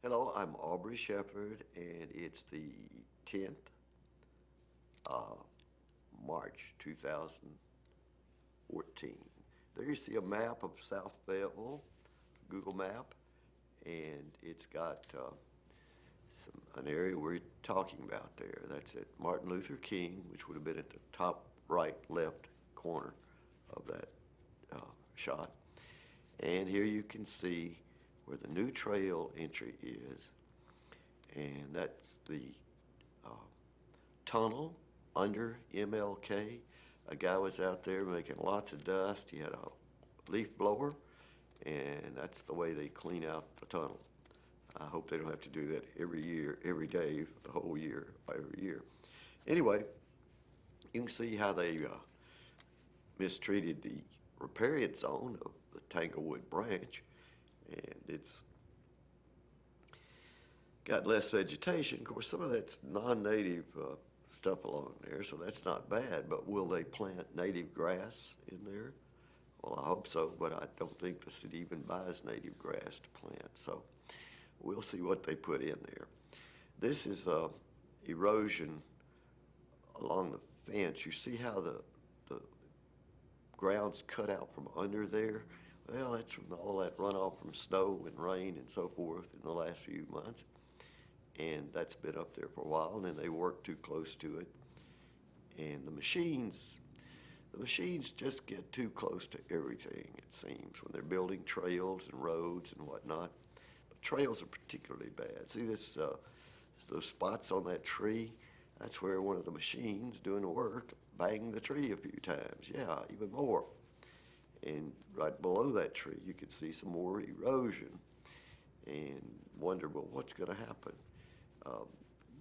Hello, I'm Aubrey Shepherd, and it's the 10th of March 2014. There you see a map of South Fayetteville, Google map, and it's got an area we're talking about there. That's at Martin Luther King, which would have been at the top right, left corner of that shot. And here you can see where the new trail entry is, and that's the tunnel under MLK. A guy was out there making lots of dust. He had a leaf blower, and that's the way they clean out the tunnel. I hope they don't have to do that every year, every day, the whole year, every year. Anyway, you can see how they mistreated the riparian zone of the Tanglewood branch, and it's got less vegetation. Of course, some of that's non-native stuff along there, so that's not bad. But will they plant native grass in there? Well, I hope so, but I don't think the city even buys native grass to plant. So we'll see what they put in there. This is erosion along the fence. You see how the ground's cut out from under there? Well, that's from all that runoff from snow and rain and so forth in the last few months. And that's been up there for a while, and then they work too close to it. And the machines just get too close to everything, it seems, when they're building trails and roads and whatnot. But trails are particularly bad. See those spots on that tree? That's where one of the machines doing the work banged the tree a few times. Yeah, even more. And right below that tree, you could see some more erosion and wonder, well, what's going to happen?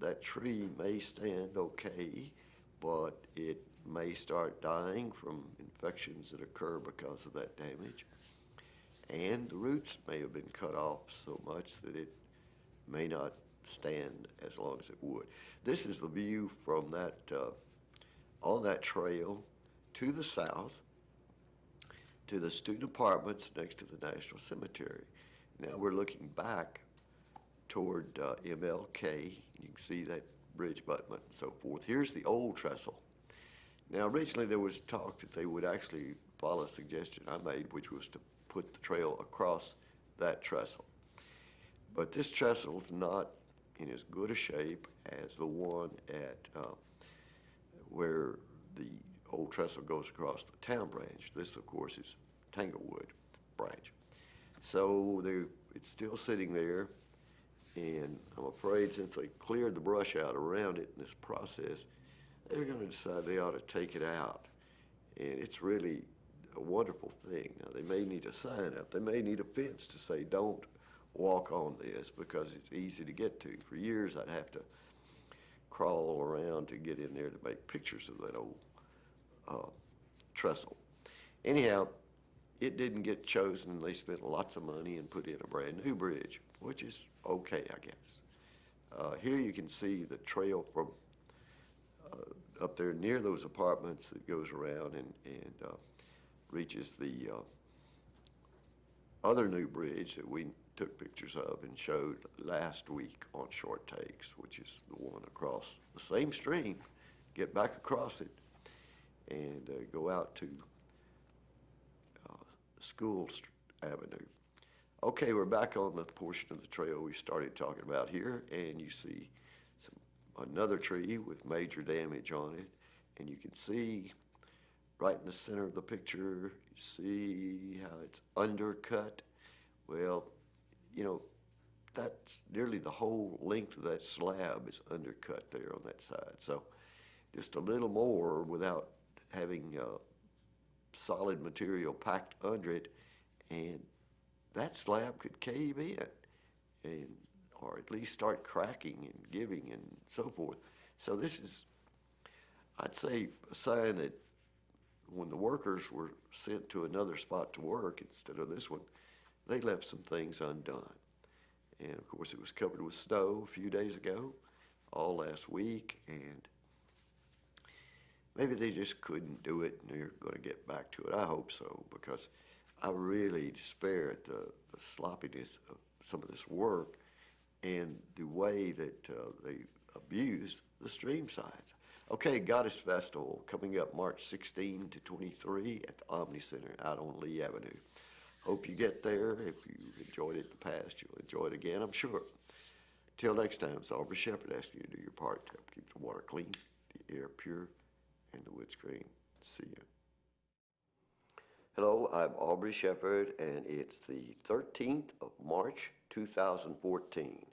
That tree may stand okay, but it may start dying from infections that occur because of that damage. And the roots may have been cut off so much that it may not stand as long as it would. This is the view from that on that trail to the south to the student apartments next to the National Cemetery. Now we're looking back toward MLK. You can see that bridge abutment and so forth. Here's the old trestle. Now originally there was talk that they would actually follow a suggestion I made, which was to put the trail across that trestle. But this trestle is not in as good a shape as the one at where the old trestle goes across the town branch. This, of course, is Tanglewood branch. So it's still sitting there, and I'm afraid since they cleared the brush out around it in this process, they're going to decide they ought to take it out. And it's really a wonderful thing. Now, they may need a sign up. They may need a fence to say, don't walk on this, because it's easy to get to. For years, I'd have to crawl around to get in there to make pictures of that old trestle. Anyhow, it didn't get chosen. They spent lots of money and put in a brand new bridge, which is okay, I guess. Here you can see the trail from up there near those apartments that goes around and reaches the other new bridge that we took pictures of and showed last week on Short Takes, which is the one across the same stream. Get back across it and go out to School Avenue. Okay, we're back on the portion of the trail we started talking about here, and you see another tree with major damage on it, and you can see right in the center of the picture, you see how it's undercut. Well, you know, that's nearly the whole length of that slab is undercut there on that side. So just a little more without having solid material packed under it, and that slab could cave in, and or at least start cracking and giving and so forth. So this is, I'd say, a sign that when the workers were sent to another spot to work instead of this one, they left some things undone. And of course it was covered with snow a few days ago, all last week, and maybe they just couldn't do it, and they're going to get back to it. I hope so, because I really despair at the sloppiness of some of this work, and the way that they abuse the stream sides. Okay, Goddess Festival coming up March 16 to 23 at the Omni Center out on Lee Avenue. Hope you get there. If you enjoyed it in the past, you'll enjoy it again, I'm sure. Till next time, it's Aubrey Shepherd asking you to do your part to help keep the water clean, the air pure, and the woods green. See you. Hello, I'm Aubrey Shepherd, and it's the 13th of March, 2014.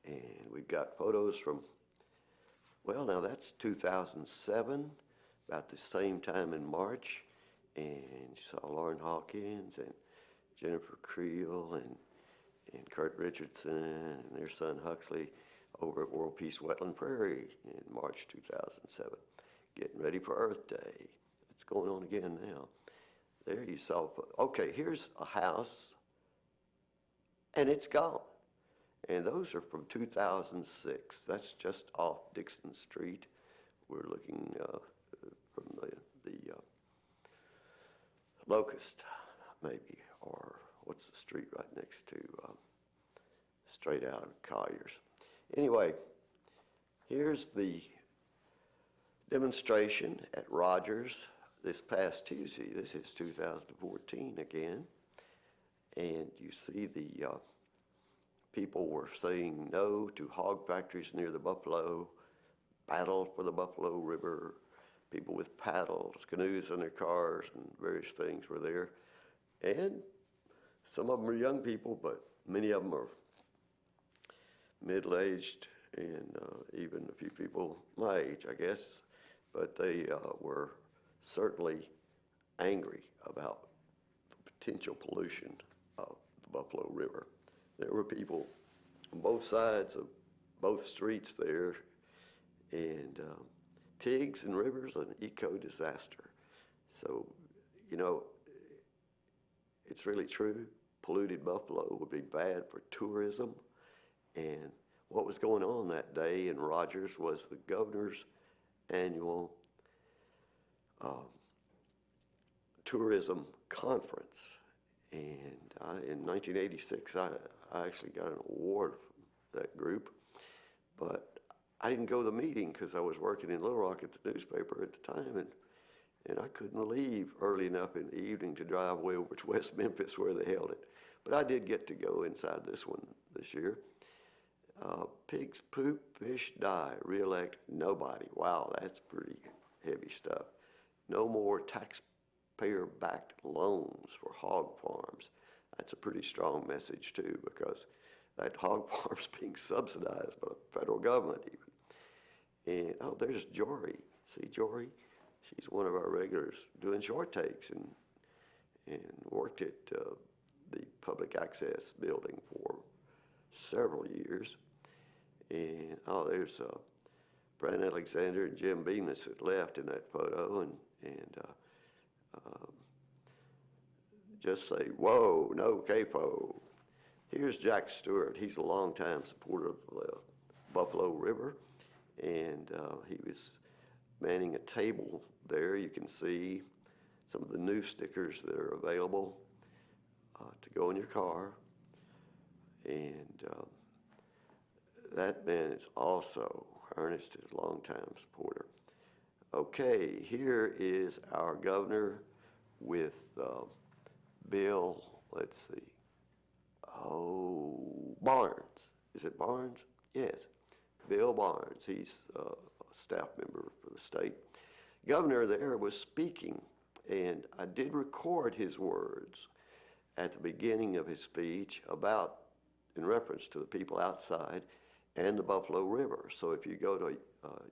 And we've got photos from, well, now that's 2007, about the same time in March. And you saw Lauren Hawkins and Jennifer Creel and Kurt Richardson and their son Huxley over at World Peace Wetland Prairie in March 2007, getting ready for Earth Day. It's going on again now. There you saw, okay, here's a house, and it's gone. And those are from 2006. That's just off Dixon Street. We're looking from the Locust, maybe, or what's the street right next to, straight out of Collier's. Anyway, here's the demonstration at Rogers this past Tuesday. This is 2014 again. And you see the people were saying no to hog factories near the Buffalo, battle for the Buffalo River. People with paddles, canoes in their cars, and various things were there. And some of them are young people, but many of them are middle-aged, and even a few people my age, I guess. But they were certainly angry about the potential pollution of the Buffalo River. There were people on both sides of both streets there, and pigs and rivers, an eco-disaster. So, you know, it's really true. Polluted buffalo would be bad for tourism. And what was going on that day in Rogers was the governor's annual tourism conference. And in 1986, I actually got an award from that group. But I didn't go to the meeting because I was working in Little Rock at the newspaper at the time, and I couldn't leave early enough in the evening to drive way over to West Memphis where they held it. But I did get to go inside this one this year. Pigs poop, fish die, reelect nobody. Wow, that's pretty heavy stuff. No more taxpayer-backed loans for hog farms. That's a pretty strong message too, because that hog farm's being subsidized by the federal government even. And, oh, there's Jory. See Jory? She's one of our regulars doing short takes and worked at the public access building for several years. And, oh, there's Brian Alexander and Jim Bemis that left in that photo, and just say, whoa, no CAFO. Here's Jack Stewart. He's a longtime supporter of the Buffalo River, and he was manning a table there. You can see some of the new stickers that are available to go in your car. And that man is also, Ernest is a longtime supporter. Okay, here is our governor with Bill, let's see, Barnes. Is it Barnes? Yes, Bill Barnes. He's a staff member for the state. Governor there was speaking, and I did record his words at the beginning of his speech about, in reference to the people outside and the Buffalo River. So if you go to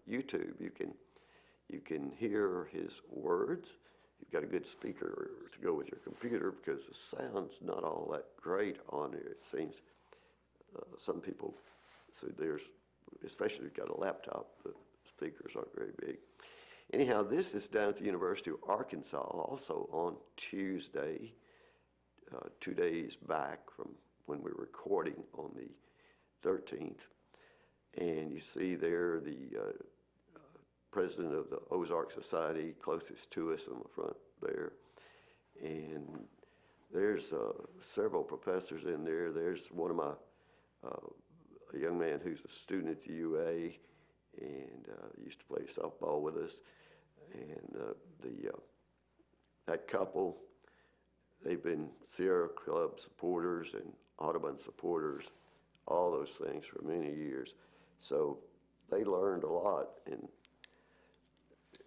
YouTube, you can hear his words. You've got a good speaker to go with your computer because the sound's not all that great on here, it seems. Some people, so especially if you've got a laptop, the speakers aren't very big. Anyhow, this is down at the University of Arkansas, also on Tuesday, 2 days back from when we were recording on the 13th. And you see there the president of the Ozark Society, closest to us on the front there. And there's several professors in there. There's one of my young man who's a student at the UA and used to play softball with us. And that couple, they've been Sierra Club supporters and Audubon supporters, all those things for many years. So they learned a lot, and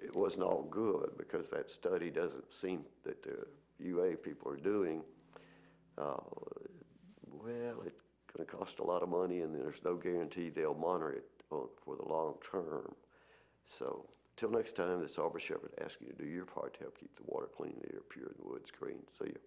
it wasn't all good because that study doesn't seem that the UA people are doing. Well, it's going to cost a lot of money, and there's no guarantee they'll monitor it for the long term. So till next time, this Aubrey Shepherd asking you to do your part to help keep the water clean, the air pure, and the woods green. See you.